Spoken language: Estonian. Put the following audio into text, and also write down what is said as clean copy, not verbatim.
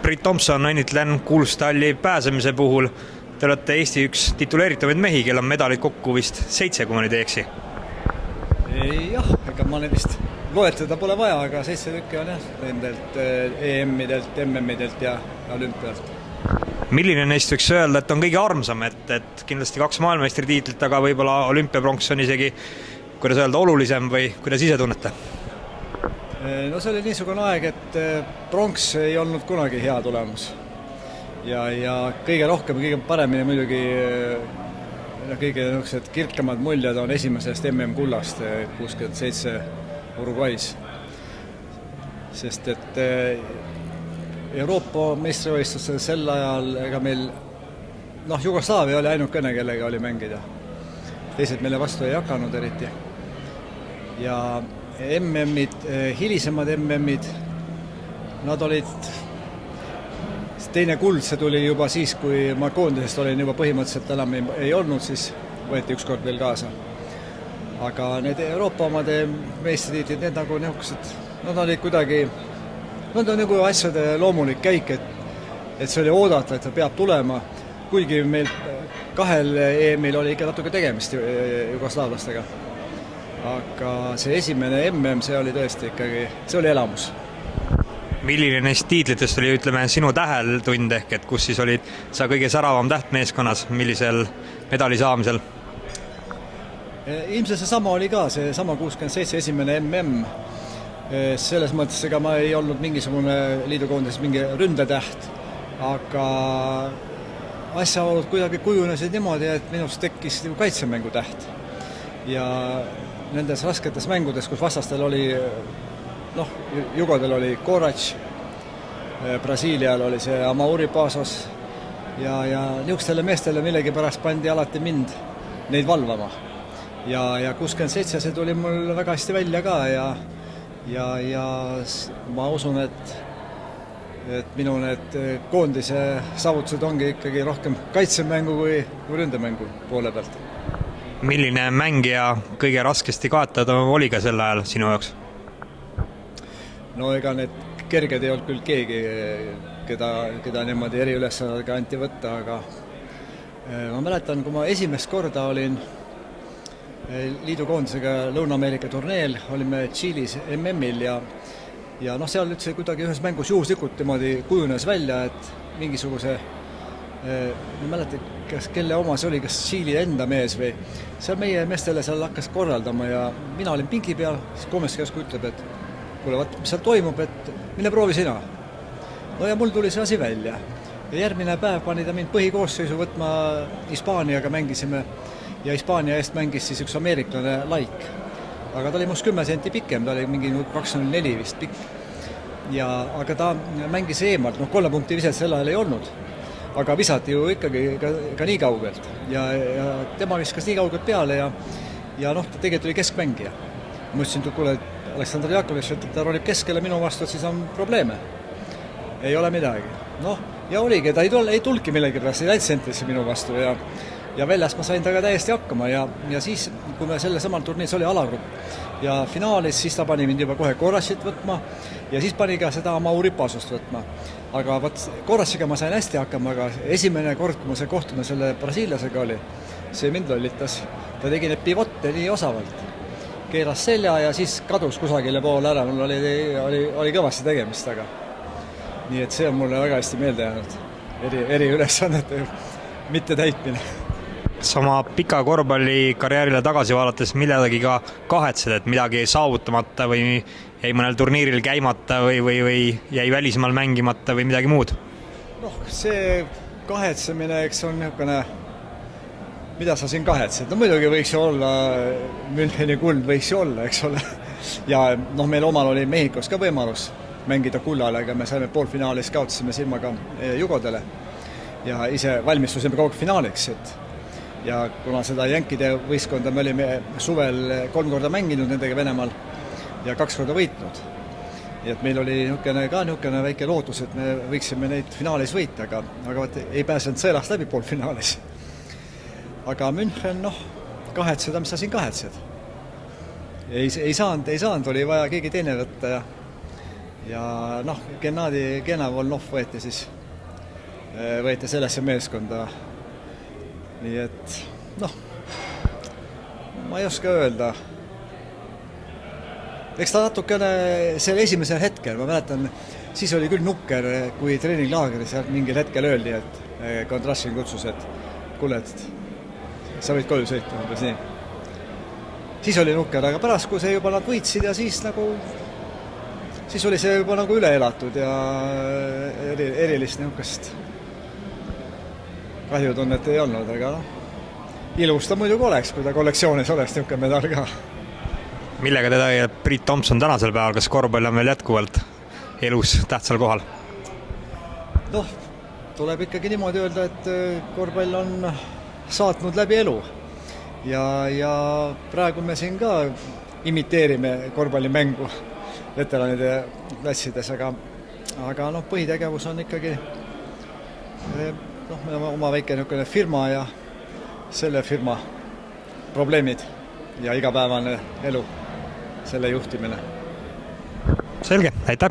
Brit Thompson, õnnitlen kuulstalli pääsemise puhul. Te olete Eesti üks tituleeritavaid mehi, kel on medalid kokku vist 7, kui ma nüüd ei eksi. Jah, ega ma nendest loetleda pole vaja, aga 7 tükki on jah, nendelt EM-idelt, MM-idelt ja olümpialt. Milline neist võiks öelda, et on kõige armsam, et kindlasti 2 maailmameistri-tiitlit, aga võib-olla olümpiapronks on isegi, kuidas öelda, olulisem või kuidas ise tunnete? No see oli niisugune aeg, et pronks ei olnud kunagi hea tulemus. Ja kõige rohkem, kõige paremini muidugi kõige kirkamad muljad on esimesest MM-kullast 67 Uruguay's. Sest et Euroopa meistrivõistlustel sel ajal ega meil, Jugoslaavia oli ainukene, kellega oli mängida. Teised meile vastu ei hakanud eriti. Ja MM-id, hilisemad MM-id, nad olid, teine kuld, see tuli juba siis, kui ma koondisest olin juba põhimõtteliselt enam ei olnud, siis võeti ükskord veel kaasa. Aga need Euroopa omade meistritiitlid, need nagu niisugused, nad olid kuidagi, nad on nagu asjade loomulik käik, et see oli oodata, et ta peab tulema, kuigi meil 2 EM-il oli ikka natuke tegemist jugoslaavlastega. Aga see esimene MM, see oli tõesti ikkagi, see oli elamus. Milline neist tiitlitest oli, ütleme, sinu täheltund ehk, et kus siis olid sa kõige säravam täht meeskonnas, millisel medali saamisel? Ilmselt see sama oli ka, see sama 67 esimene MM. Selles mõttes, ega ma ei olnud mingisugune liidukoondises mingi ründetäht, aga asjaolud kuidagi kujunesid niimoodi, et minust tekkis kaitsemängu täht. Ja nendes rasketes mängudes, kus vastastel oli, jugodel oli Korac, Brasiilial oli see Amauri Pasos ja niisugustele meestele millegipärast pandi alati mind neid valvama. Ja 67 see tuli mul väga hästi välja ka ja ma usun, et minu need koondise saavutused ongi ikkagi rohkem kaitsemängu kui ründemängu poole pealt. Milline mängija kõige raskesti kaetada oli ka sel ajal sinu jaoks? No ega need kerged ei olnud küll keegi, keda niimoodi eriülesannetega anti võtta, aga ma mäletan, kui ma esimest korda olin liidukoondisega Lõuna-Ameerika turneel, olime Tšiilis MM-il ja seal üldse kuidagi ühes mängus juhuslikult niimoodi kujunes välja, et mingisuguse, ma mäletan, kelle oma see oli, kas Tšiili enda mees või seal meie meestele seal hakkas korraldama ja mina olin pingi peal, siis Gomes käsku ütleb, et kuule, mis seal toimub, et mine proovi sina. No ja mul tuli see asi välja. Ja järgmine päev pani ta mind põhikoosseisu võtma, Hispaaniaga mängisime ja Hispaania eest mängis siis üks ameeriklane Laik. Aga ta oli must 10 senti pikem, ta oli mingi 204 vist pikk. Aga ta mängis eemalt, 3 punkti viset sel ajal ei olnud. Aga visati ju ikkagi ka nii kaugelt. Ja tema viskas nii kaugelt peale ja ta tegelikult oli keskmängija. Ma ütlesin, kuule, Aleksandr Jakovitš, et ta rolib keskele minu vastu, et siis on probleeme. Ei ole midagi. Ja oligi, ta ei tulki millegi pärast, ei läinud sentrisse minu vastu ja väljas ma sain taga täiesti hakkama ja siis, kui me selle samal turniis oli alagrupp ja finaalis, siis ta pani mind juba kohe Korrasit võtma ja siis pani ka seda Amauri Pasust võtma. Aga Korrasiga ma sain hästi hakkama, aga esimene kord, kui ma see kohtumine selle brasiilasega oli, see mind lollitas. Ta tegi need pivotte nii osavalt. Keeras selja ja siis kadus kusagile poole ära, mul oli kõvasti tegemist, aga nii et see on mulle väga hästi meelde jäänud, eri ülesannete mitte täitmine. Sama pika korvpallikarjäärile tagasi vaadates milledagi ka kahetsed, et midagi saavutamata või jäi mõnel turniiril käimata või jäi välismaal mängimata või midagi muud? See kahetsemine, eks on niisugune, mida sa siin kahetsed? Muidugi võiks ju olla, Müncheni kuld võiks ju olla, eks ole. Ja meil omal oli Mehhikos ka võimalus mängida kullale, aga me saime poolfinaalis, kaotasime silmaga jugodele ja ise valmistusime kaug finaaliks. Ja kuna seda jänkide võistkonda me olime suvel 3 korda mänginud nendega Venemaal ja 2 korda võitnud. Ja et meil oli niisugune väike lootus, et me võiksime neid finaalis võita, aga ei pääsenud sõelast läbi poolfinaalis. Aga München, kahetseda, mis sa siin kahetsed? Ei saanud, oli vaja keegi teine võtta ja noh, Gennadi Genavolnov võeti sellesse meeskonda. Nii et noh, ma ei oska öelda. Eks ta natukene selle esimesel hetkel, ma mäletan, siis oli küll nukker, kui treeninglaagris mingil hetkel öeldi, et Kondrassin kutsus, et kuule, et sa võid koju sõita, umbes nii. Siis oli nukker, aga pärast, kui see juba nad võitsid ja siis oli see juba nagu üle elatud ja erilist niukest kahjutunnet ei olnud, aga ilus ta muidugi oleks, kui ta kollektsioonis oleks niuke medal ka. Millega teda Priit Tomson tänasel päeval, kas korvpall on veel jätkuvalt elus tähtsal kohal? Noh, tuleb ikkagi niimoodi öelda, et korvpall on saatnud läbi elu ja praegu me siin ka imiteerime korvpallimängu veteranide klassides, aga noh, põhitegevus on ikkagi noh, me oma väike niisugune firma ja selle firma probleemid ja igapäevane elu, selle juhtimine. Selge, aitäh!